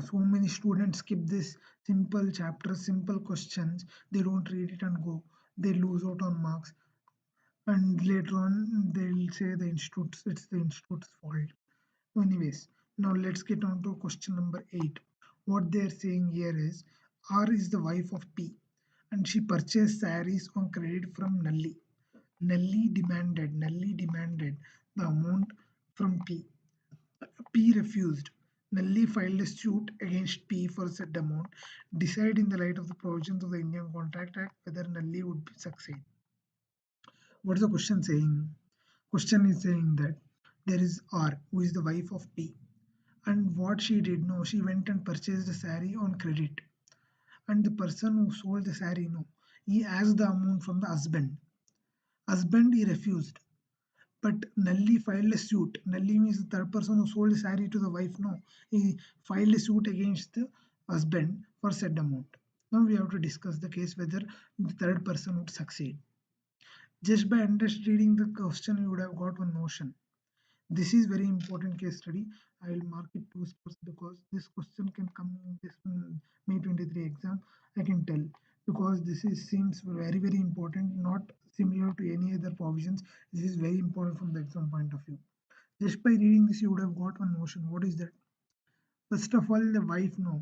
So many students skip this simple chapter, simple questions. They don't read it and go. They lose out on marks. And later on, they'll say it's the institute's fault. Anyways, now let's get on to question number 8. What they're saying here is R is the wife of P and she purchased saris on credit from Nalli. Nalli demanded the amount from P. P refused. Nalli filed a suit against P for said amount. Decide in the light of the provisions of the Indian Contract Act whether Nalli would succeed. What is the question saying? Question is saying that there is R who is the wife of P. And what she did, no, she went and purchased a sari on credit. And the person who sold the sari, no, he asked the amount from the husband. Husband, he refused. But Nalli filed a suit. Nalli means the third person who sold the sari to the wife, no, he filed a suit against the husband for said amount. Now we have to discuss the case whether the third person would succeed. Just by reading the question, you would have got one notion. This is very important case study. I will mark it 2 stars because this question can come in this May 23 exam. I can tell because seems very important, not similar to any other provisions. This is very important from the exam point of view. Just by reading this, you would have got one notion. What is that? First of all, the wife no.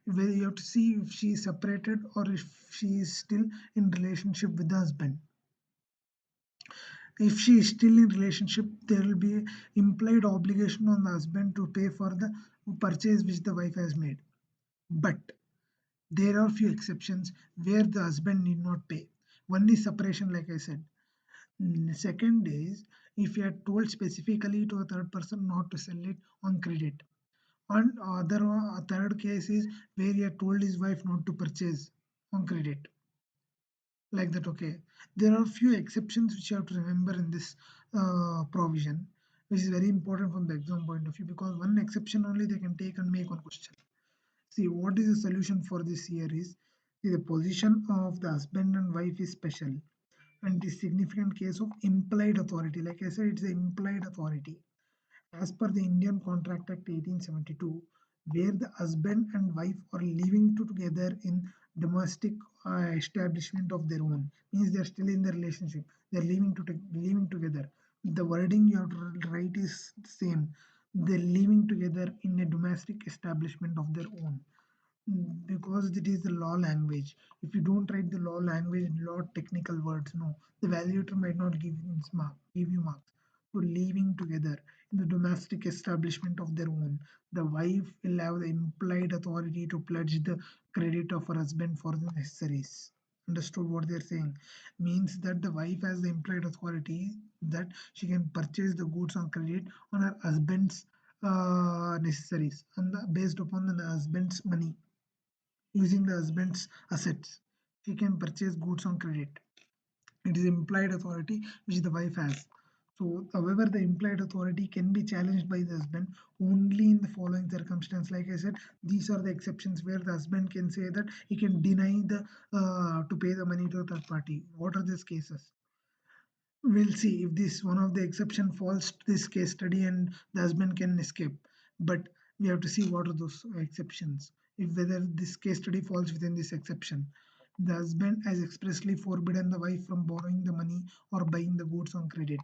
Where you have to see if she is separated or if she is still in relationship with the husband. If she is still in relationship, there will be implied obligation on the husband to pay for the purchase which the wife has made. But there are few exceptions where the husband need not pay. One is separation, like I said. Second is if you are told specifically to a third person not to sell it on credit. And third case is where you are told his wife not to purchase on credit. Like that, okay. There are few exceptions which you have to remember in this provision, which is very important from the exam point of view because one exception only they can take and make one question. See, what is the solution for this here is, See, the position of the husband and wife is special and the significant case of implied authority. Like I said, it's the implied authority. As per the Indian Contract Act 1872, where the husband and wife are living together in domestic establishment of their own, means they're still in the relationship, they're living together. The wording you have to write is same. They're living together in a domestic establishment of their own because it is the law language. If you don't write the law language, law technical words, no, the evaluator might not give you marks. So living together in the domestic establishment of their own, the wife will have the implied authority to pledge the credit of her husband for the necessaries. Understood what they're saying? Means that the wife has the implied authority that she can purchase the goods on credit on her husband's necessaries and based upon the husband's money using the husband's assets. She can purchase goods on credit. It is implied authority which the wife has. So, however, the implied authority can be challenged by the husband only in the following circumstance. Like I said, these are the exceptions where the husband can say that he can deny the to pay the money to a third party. What are these cases? We'll see if this one of the exception falls to this case study and the husband can escape. But we have to see what are those exceptions. If whether this case study falls within this exception. The husband has expressly forbidden the wife from borrowing the money or buying the goods on credit.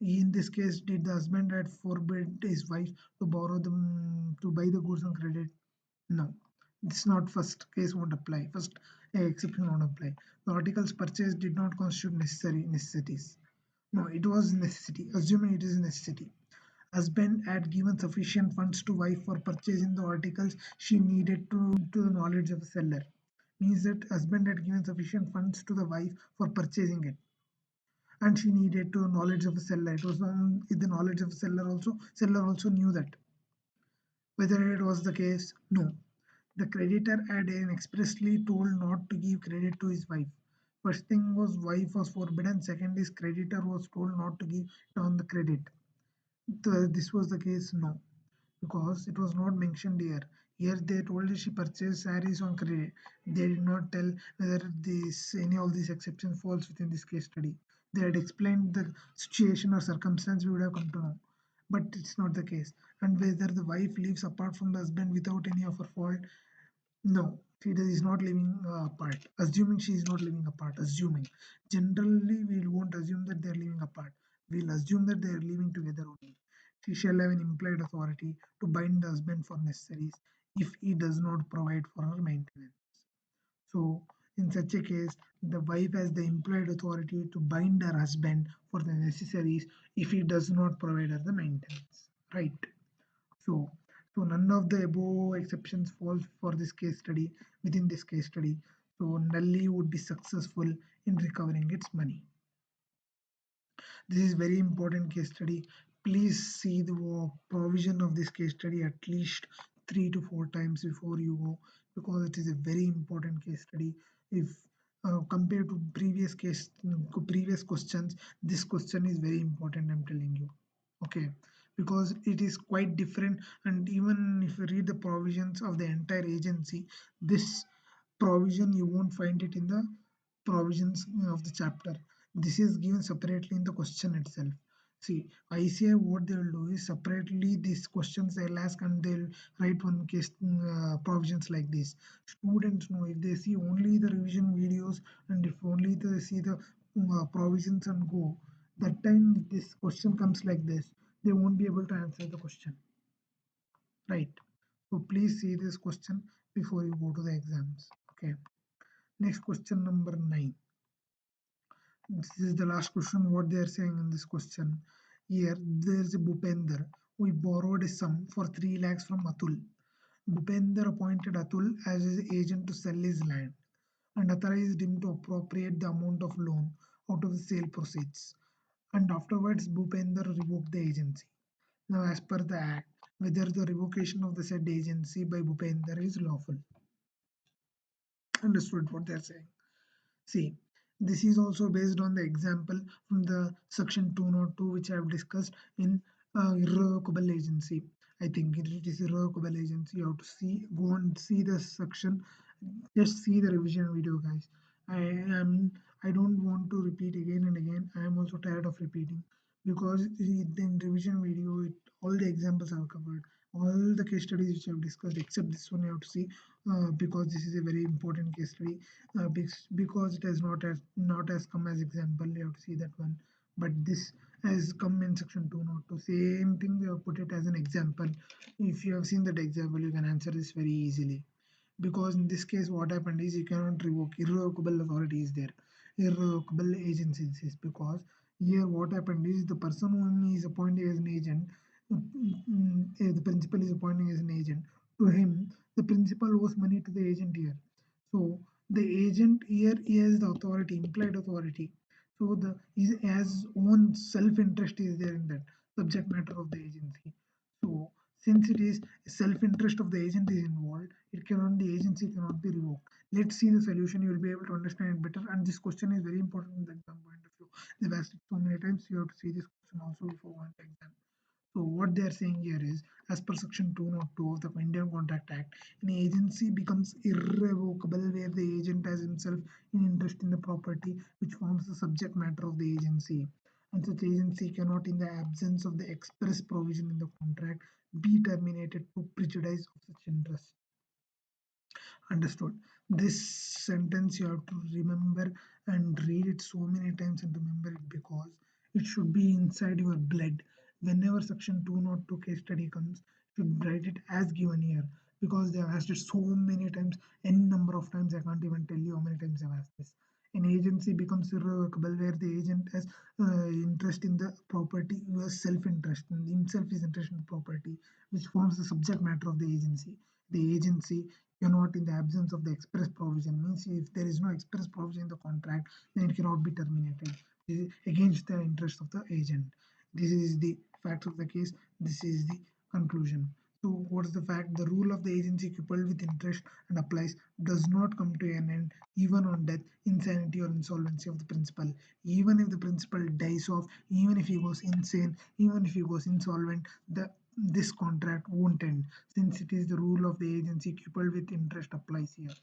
In this case, did the husband had forbid his wife to borrow them to buy the goods on credit? No. It's not first case won't apply. First exception won't apply. The articles purchased did not constitute necessities. No, it was necessity. Assuming it is necessity. Husband had given sufficient funds to wife for purchasing the articles she needed to the knowledge of the seller. Means that husband had given sufficient funds to the wife for purchasing it. And she needed to knowledge of the seller. It was in the knowledge of the seller also knew that. Whether it was the case, no. The creditor had expressly told not to give credit to his wife. First thing was wife was forbidden. Second is creditor was told not to give on the credit. This was the case, no, because it was not mentioned here. Here they told her she purchased saris on credit. They did not tell whether this any of these exceptions falls within this case study. They had explained the situation or circumstance, we would have come to know. But it's not the case. And whether the wife lives apart from the husband without any of her fault, no, is not living apart. Assuming she is not living apart, assuming. Generally, we won't assume that they are living apart. We'll assume that they are living together only. She shall have an implied authority to bind the husband for necessaries if he does not provide for her maintenance. So, in such a case, the wife has the implied authority to bind her husband for the necessaries if he does not provide her the maintenance. Right. So, so none of the above exceptions falls for this case study within this case study. So Nalli would be successful in recovering its money. This is very important case study. Please see the provision of this case study at least 3 to 4 times before you go because it is a very important case study. If compared to previous questions, this question is very important. I'm telling you. Okay, because it is quite different, and even if you read the provisions of the entire agency, this provision you won't find it in the provisions of the chapter. This is given separately in the question itself. See, ICI what they will do is separately these questions they'll ask and they'll write one case provisions like this. Students know if they see only the revision videos and if only they see the provisions and go, that time if this question comes like this, they won't be able to answer the question. Right. So please see this question before you go to the exams. Okay. Next question number 9. This is the last question what they are saying in this question. Here there is a Bhupender. We borrowed a sum for 3 lakhs from Atul. Bhupender appointed Atul as his agent to sell his land and authorized him to appropriate the amount of loan out of the sale proceeds. And afterwards Bhupender revoked the agency. Now as per the act, whether the revocation of the said agency by Bhupender is lawful. Understood what they are saying. See, this is also based on the example from the section 202 which I have discussed in irrevocable agency. I think it is irrevocable agency. You have to see, go and see the section Just see the revision video, guys. I am I don't want to repeat again and again. I am also tired of repeating because in revision video, all the examples I've covered, all the case studies which I've discussed, except this one you have to see because this is a very important case study. Because it has not as come as example, you have to see that one. But this has come in section 202. Same thing, we have put it as an example. If you have seen that example, you can answer this very easily, because in this case what happened is you cannot revoke. Irrevocable authority is there, irrevocable agency is, because here what happened is the person whom is appointed as an agent, the principal is appointing as an agent. To him, the principal owes money to the agent here. So the agent here he has the authority, implied authority. So the his as own self-interest is there in that subject matter of the agency. So since it is self-interest of the agent is involved, it cannot, the agency cannot be revoked. Let's see the solution. You will be able to understand it better. And this question is very important from the exam point of view. They've asked it so many times. You have to see this question also before one exam. So what they are saying here is, as per section 202 of the Indian Contract Act, an agency becomes irrevocable where the agent has himself an interest in the property which forms the subject matter of the agency. And such agency cannot, in the absence of the express provision in the contract, be terminated to prejudice of such interest. Understood. This sentence you have to remember and read it so many times and remember it, because it should be inside your blood. Whenever section 202 case study comes, you should write it as given here, because they have asked it so many times, n number of times. I can't even tell you how many times I've asked this. An agency becomes irrevocable where the agent has interest in the property, who has self-interest, and himself is interested in the property, which forms the subject matter of the agency. The agency cannot, in the absence of the express provision, means if there is no express provision in the contract, then it cannot be terminated. This is against the interest of the agent. This is the facts of the case. This is the conclusion. So what is the fact? The rule of the agency coupled with interest and applies does not come to an end even on death, insanity, or insolvency of the principal. Even if the principal dies off, even if he goes insane, even if he goes insolvent, the this contract won't end, since it is the rule of the agency coupled with interest applies here.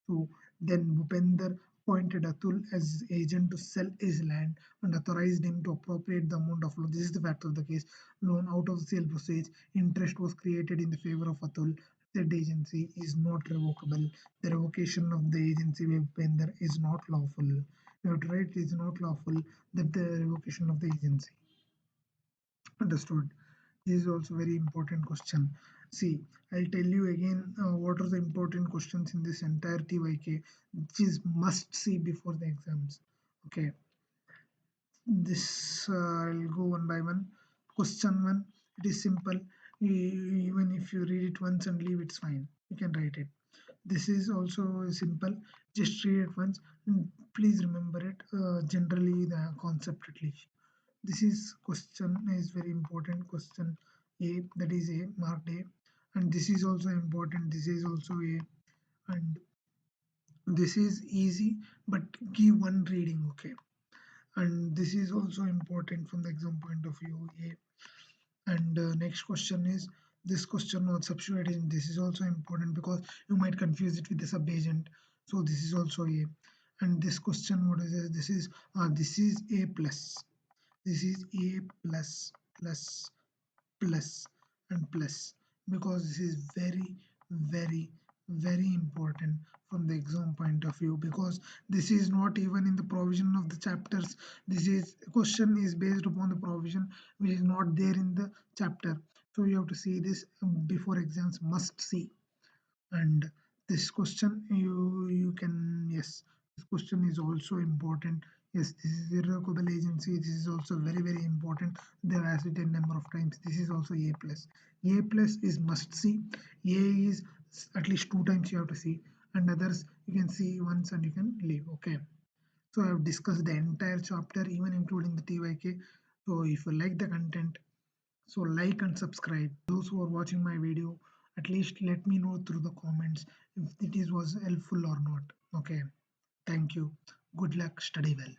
So then Bhupender appointed Atul as agent to sell his land and authorized him to appropriate the amount of loan. This is the fact of the case. Loan out of the sale proceeds, interest was created in the favor of Atul. Said agency is not revocable. The revocation of the agency by Bhupender is not lawful. You have to write it is not lawful, that the revocation of the agency. Understood. This is also very important question. See, I'll tell you again what are the important questions in this entire TYK, which is must see before the exams. Okay, this I'll go one by one. Question one, it is simple. Even if you read it once and leave, it's fine. You can write it. This is also simple. Just read it once. And please remember it. Generally, the concept at least. This is question is very important. Question A, that is A, marked A, and this is also important. This is also A, and this is easy, but give one reading, okay. And this is also important from the exam point of view, A. And next question is this question on substituting. This is also important because you might confuse it with the subagent. So this is also A. And this question, what is this? This is A plus. This is A plus plus plus and plus, because this is very very very important from the exam point of view, because this is not even in the provision of the chapters. This is question is based upon the provision which is not there in the chapter. So you have to see this before exams, must see. And this question you can, yes, this question is also important. Yes, this is irrevocable agency. This is also very very important. They've asked it a number of times. This is also A plus. A plus is must see. A is at least two times you have to see, and others you can see once and you can leave. Okay, so I have discussed the entire chapter, even including the TYK. So if you like the content, so like and subscribe. Those who are watching my video, at least let me know through the comments if it is was helpful or not. Okay. Thank you. Good luck. Study well.